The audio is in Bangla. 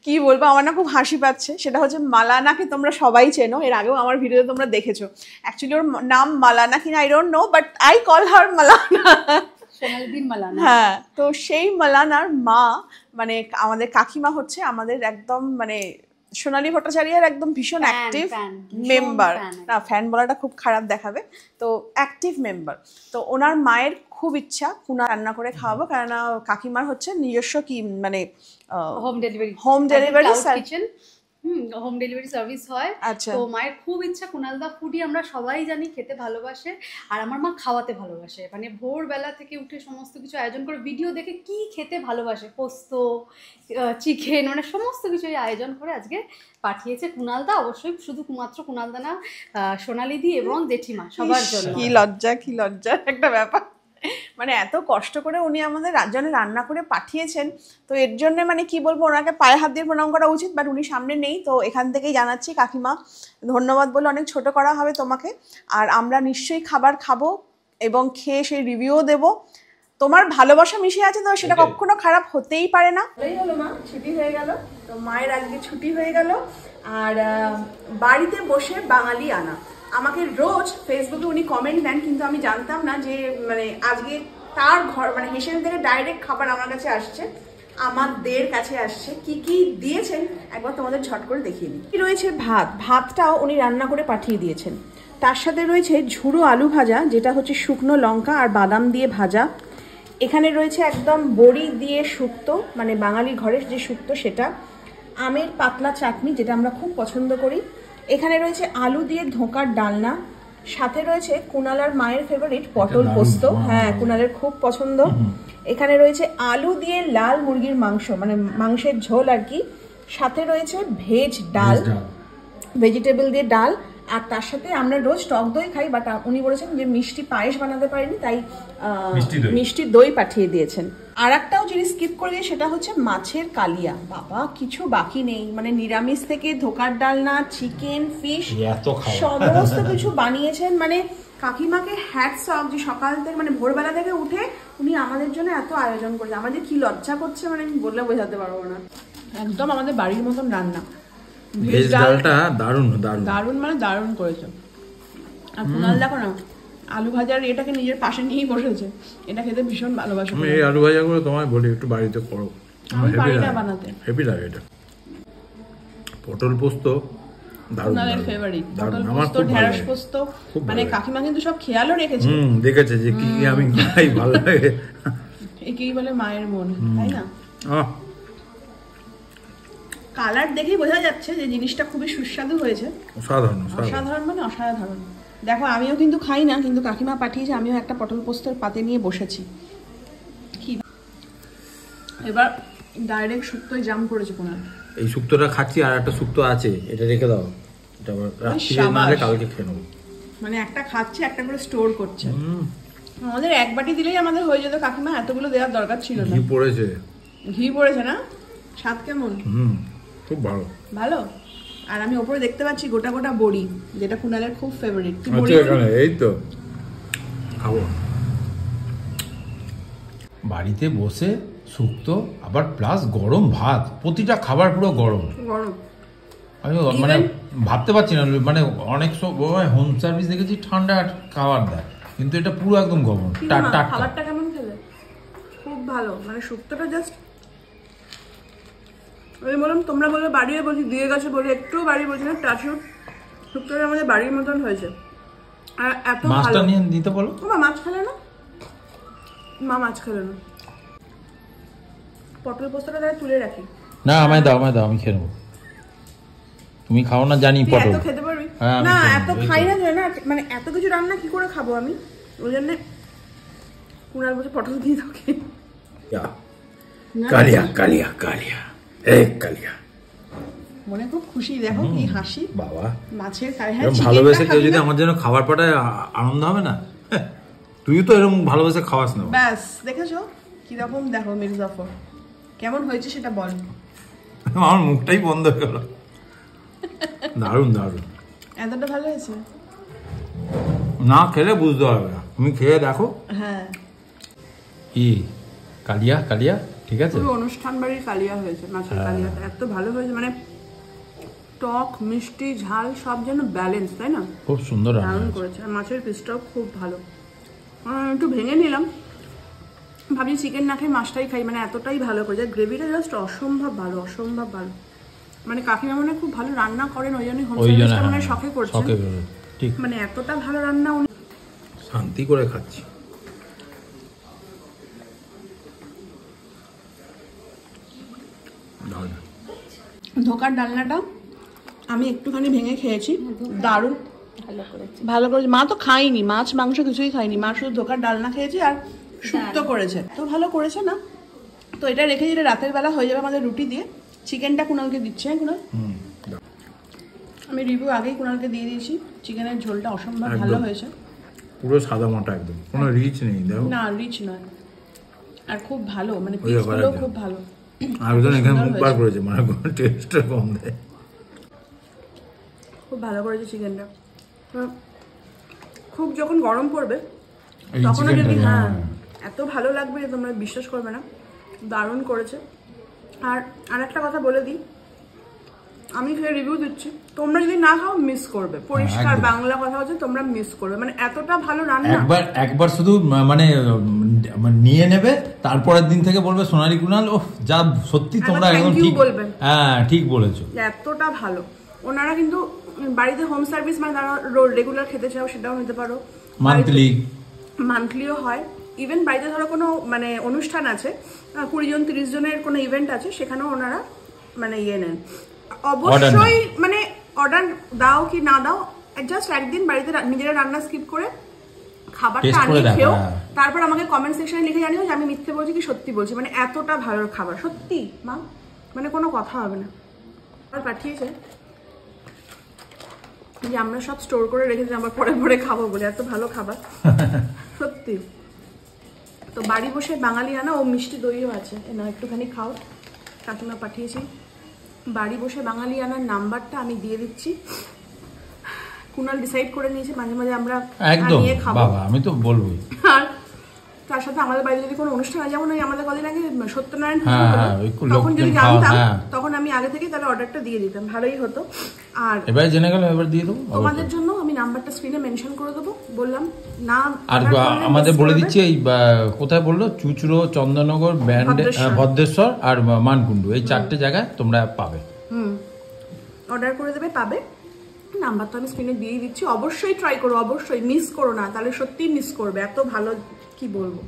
কি বলবো, আমার না খুব হাসি পাচ্ছে। সেটা হচ্ছে মালানাকে তোমরা সবাই চেনো, এর আগেও আমার ভিডিওতে তোমরা দেখেছো। অ্যাকচুয়ালি ওর নাম মালানা কিনা I don't know, but I call her Malana. সোনালিদির মালানা। হ্যাঁ, তো সেই মালানার মা মানে আমাদের কাকিমা হচ্ছে আমাদের একদম মানে সোনালী ভট্টাচার্যের একদম ভীষণ অ্যাক্টিভ মেম্বার। না, ফ্যান বলাটা খুব খারাপ দেখাবে, তো অ্যাক্টিভ মেম্বার। তো ওনার মায়ের খুব ইচ্ছা কুনা রান্না করে খাওয়াবো, কারণ কাকিমার হচ্ছে নিজস্ব কি মানে home delivery kitchen, home delivery service হয়। তো মায়ের খুব ইচ্ছা, কুনালদা ফুডি আমরা সবাই জানি খেতে ভালোবাসে, আর আমার মা খাওয়াতে ভালোবাসে। মানে ভোরবেলা থেকে উঠে সমস্ত কিছু আয়োজন করে, ভিডিও দেখে কি খেতে ভালোবাসে, পোস্ত, চিকেন, মানে সমস্ত কিছুই আয়োজন করে আজকে পাঠিয়েছে কুনালদা। অবশ্যই শুধু মাত্র কুনালদা না, সোনালিদি এবং জেঠিমা সবার জন্য। কি লজ্জা একটা ব্যাপার, মানে এত কষ্ট করে উনি আমাদের জন্য রান্না করে পাঠিয়েছেন। তো এর জন্য মানে কি বলবো, ওনাকে পায়ে হাত দিয়ে প্রণাম করা উচিত, বাট উনি সামনে নেই। তো এখান থেকেই জানাচ্ছি কাকিমা ধন্যবাদ বলে অনেক ছোট করা হবে তোমাকে, আর আমরা নিশ্চয়ই খাবার খাবো এবং খেয়ে সেই রিভিউও দেবো। তোমার ভালোবাসা মিশে আছে তো সেটা কখনো খারাপ হতেই পারে না। ভালোই হলো মা, ছুটি হয়ে গেল, তো মায়ের আজকে ছুটি হয়ে গেল। আর বাড়িতে বসে বাঙালি আনা, আমাকে রোজ ফেসবুকে উনি কমেন্ট দেন, কিন্তু আমি জানতাম না যে মানে আজকে তার ঘর মানে হেসেল থেকে ডাইরেক্ট খাবার আমার কাছে আসছে, আমাদের কাছে আসছে। কি কি দিয়েছেন একবার তোমাদের ঝট করে দেখিয়ে দিই। রয়েছে ভাতটাও উনি রান্না করে পাঠিয়ে দিয়েছেন। তার সাথে রয়েছে ঝুড়ো আলু ভাজা, যেটা হচ্ছে শুকনো লঙ্কা আর বাদাম দিয়ে ভাজা। এখানে রয়েছে একদম বড়ি দিয়ে শুক্তো, মানে বাঙালি ঘরের যে শুক্তো সেটা। আমের পাতলা চাটনি, যেটা আমরা খুব পছন্দ করি। এখানে রয়েছে আলু দিয়ে ধোঁকার ডালনা, সাথে রয়েছে কুনালার মায়ের ফেভারিট পটল পোস্ত, হ্যাঁ কুনালের খুব পছন্দ। এখানে রয়েছে আলু দিয়ে লাল মুরগির মাংস, মানে মাংসের ঝোল আর কি। সাথে রয়েছে ভেজ ডাল, ভেজিটেবল দিয়ে ডাল। আর তার সাথে আমরা রোজ টক দই খাই, বাট উনি বলেছেন যে মিষ্টি পায়েস বানাতে পারেনি, তাই মিষ্টি দই পাঠিয়ে দিয়েছেন। আর একটাও জিনিস স্কিপ করে দিয়ে, সেটা হচ্ছে মাছের কালিয়া। বাবা কিছু বাকি নেই, মানে নিরামিষ থেকে ধোকার ডালনা, চিকেন, ফিশ, সমস্ত কিছু বানিয়েছেন। মানে কাকিমাকে হ্যাটস অফ, যে সকাল থেকে মানে ভোরবেলা থেকে উঠে উনি আমাদের জন্য এত আয়োজন করেছে। আমাদের কি লজ্জা করছে, মানে আমি বললে বোঝাতে পারবো না। একদম আমাদের বাড়ির মতন রান্না। ভেজ ডালটা দারুণ মানে দারুণ করেছে। আর কুনাল দেখো না, আলু ভাজার এটাকে নিজের পাশে নিয়েই বসেছে, এটা খেতে ভীষণ ভালোবাসে। আমি এই আলু ভাজা করে তোমায় বলি একটু বাড়িতে করো, আমি পারি না বানাতে, হেভি লাগে এটা। পটল পোস্ত কুনালের ফেভারিট, পটল পোস্ত, ঢেঁড়স পোস্ত, মানে কাকিমা কিন্তু সব খেয়ালও রেখেছে, দেখেছে যে কি আমি খাই, ভালো লাগে। একেই বলে মায়ের মন, তাই না? কালার দেখেই বোঝা যাচ্ছে যে জিনিসটা খুবই সুস্বাদু হয়েছে। অসাধারণ মানে অসাধারণ। দেখো আমিও কিন্তু খাই না, কিন্তু কাকিমা পাঠিয়েছে, আমিও একটা পটল পোস্তর পাতে নিয়ে বসেছি। কি এবার ডাইরেক্ট শুক্তোয় জাম করেছে কুনাল। এই শুক্তোটা খাচ্ছি, আর একটা শুক্তো আছে, এটা রেখে দাও, এটা রাত্রিরে না হলে কালকে খেয়ে নেবো। মানে একটা খাচ্ছে, একটা করে স্টোর করছে। আমাদের এক বাটি দিলেই আমাদের হয়ে যেত কাকিমা, এতগুলো দেওয়ার দরকার ছিল না। ঘি পড়েছে না? স্বাদ কেমন? খুব ভালো। ভালো। আর আমি ওপরে দেখতে পাচ্ছি গোটা গোটা বড়ি, যেটা কুনালের খুব ফেভারিট। এই তো খাবো বাড়িতে বসে শুক্তো, আবার প্লাস গরম ভাত, প্রতিটা খাবার পুরো গরম। আমি মানে ভাবতে পারছি না, মানে অনেক সময় হোম সার্ভিস দেখেছি ঠান্ডা খাবার দেয়, কিন্তু এটা পুরো একদম গরম। খাবারটা কেমন খেলে? খুব ভালো, মানে শুক্তোটা জাস্ট আমি বললাম, তোমরা বলে বাড়িও বলছি, দিয়ে গেছে বলে একটু বাড়ি বলছি না, টাচুট শুক্তোটা আমাদের বাড়ির মতন হয়েছে। আর এত মাছটা নিয়ে দিতে বলো। মা মাছ খেলে না, মা মাছ খেলে না। পটল পোস্তটা তাহলে তুলে রাখি। না আমায় দাও, আমি খেয়ে নেবো। তুমি খাও না জানি, পটল এত খেতে পারবি না? এত খাই না, মানে এত কিছু রান্না কি করে খাবো আমি, ওই জন্য কুনাল বলছে পটল দিয়ে তোকে। কালিয়া মনে খুব খুশি, দেখো কি হাসি বাবা। মাছের ভালোবেসে কেউ যদি আমার জন্য খাবার পাঠায়, আনন্দ হবে না? তুই তো এরকম ভালোবেসে খাওয়াস না। ব্যাস দেখেছো কিরকম, দেখো মির্জাফর কেমন হয়েছে সেটা বল। আমার মুখটাই বন্ধ হয়ে গেল। দারুণ। এতটা ভালো হয়েছে না, খেলে বুঝতে পারবে না, তুমি খেয়ে দেখো। হ্যাঁ কি কালিয়া ঠিক আছে, পুরো অনুষ্ঠান বাড়ির কালিয়া হয়েছে, মাছের কালিয়াটা এত ভালো হয়েছে, মানে টক মিষ্টি ঝাল সব যেন ব্যালেন্স, তাই না? খুব সুন্দর দারুণ করেছে। আর মাছের পিসটাও খুব ভালো, একটু ভেঙে নিলাম, ভাবছি চিকেন না খেয়ে মাছটাই খাই, মানে এতটাই ভালো করেছে। গ্রেভিটা জাস্ট অসম্ভব ভালো, অসম্ভব ভালো। মানে কাকিমা মনে খুব ভালো রান্না করেন, ওই জন্যই হোম সার্ভিসটা মনে শখে করছেন, ঠিক, মানে এতটা ভালো রান্না উনি শান্তি করে খাচ্ছি। ধোকার ডালনাটা আমি একটুখানি ভেঙে খেয়েছি, দারুণ ভালো করেছে। মা তো খাইনি, মাছ মাংস কিছুই খাইনি, মা শুধু ধোকার ডালনা খেয়েছে আর শুক্তো করেছে, তো ভালো করেছে না। তো এটা রেখে দিলে রাতের বেলা হয়ে যাবে আমাদের রুটি দিয়ে। চিকেনটা কুণালকে দিচ্ছে, হ্যাঁ কুণাল, আমি রিভিউ আগেই কুণালকে দিয়ে দিয়েছি। চিকেনের ঝোলটা অসম্ভব ভালো হয়েছে, পুরো সাদা মাটা একদম, কোনো রিচ নেই, দেখো না রিচ নয়, আর খুব ভালো, মানে পিসগুলো খুব ভালো। আরেকজন এখানে মুখ বার করেছে, মানে কোনো টেস্টটা কম দেয়, খুব ভালো করেছে চিকেনটা। খুব যখন গরম পড়বে তখনও যদি, হ্যাঁ এত ভালো লাগবে যে তোমরা বিশ্বাস করবে না, দারুণ করেছে। আর একটা কথা বলে দিই, আমি খেয়ে রিভিউ দিচ্ছি, তোমরা যদি না খাও মিস করবে, পরিষ্কার বাংলা কথা হচ্ছে তোমরা মিস করবে, মানে এতটা ভালো রান্না। একবার শুধু মানে নিয়ে নেবে, তারপরের দিন থেকে বলবে সোনালী কুণাল, ওহ যা সত্যি তোমরা একদম ঠিক বলবে, হ্যাঁ ঠিক বলেছো, এতটা ভালো। ওনারা কিন্তু বাড়িতে হোম সার্ভিস, মানে তারা রেগুলার খেতে চাও সেটাও নিতে পারো, মান্থলিও হয়। ইভেন বাড়িতে ধরো কোনো মানে অনুষ্ঠান আছে, 20 জন 30 জনের কোনো ইভেন্ট আছে, সেখানেও ওনারা মানে ইয়ে নেন। অবশ্যই মানে অর্ডার দাও কি না দাও, জাস্ট একদিন বাড়িতে নিজেরা রান্না স্কিপ করে খাবারটা আনিয়ে খেও, তারপর আমাকে কমেন্ট সেকশনে লিখে জানিও যে আমি মিথ্যে বলছি কি সত্যি বলছি। মানে এতটা ভালো খাবার, সত্যি মা, মানে কোনো কথা হবে না। আর পাঠিয়েছে যে আমরা সব স্টোর করে রেখেছি, আমরা পরে পরে খাবো বলে, এত ভালো খাবার সত্যি। তো বাড়ি বসে বাঙালি আনা, ও মিষ্টি দইও আছে, না একটুখানি খাও, কাকিমা পাঠিয়েছি। বাড়ি বসে বাঙালি আনার নাম্বারটা আমি দিয়ে দিচ্ছি, কুণাল ডিসাইড করে নিয়েছে মাঝে মাঝে আমরা নিয়ে খাবো, আমি তো বলবোই। আর তার সাথে আমাদের বাড়িতে যদি কোনো অনুষ্ঠান হয়, যেমন ওই আমাদের কদিন আগে সত্যনারায়ণ, তখন যদি জানতাম তখন আমি আগে থেকে তাহলে অর্ডারটা দিয়ে দিতাম, ভালোই হতো। আর এবার জেনে গেল, এবার দিয়ে দেবো তোমাদের জন্য আমি নাম্বারটা স্ক্রিনে মেনশন করে দেবো, বললাম না। আর আমাদের বলে দিচ্ছি, এই কোথায় বললো, চুচড়ো, চন্দননগর, ভদ্রেশ্বর আর মানকুণ্ডু, এই 4টে জায়গায় তোমরা পাবে। অর্ডার করে দেবে, পাবে। নাম্বার তো আমি স্ক্রিনে দিয়ে দিচ্ছি, অবশ্যই ট্রাই করো, অবশ্যই মিস করো না, তাহলে সত্যিই মিস করবে, এত ভালো কি বলবো।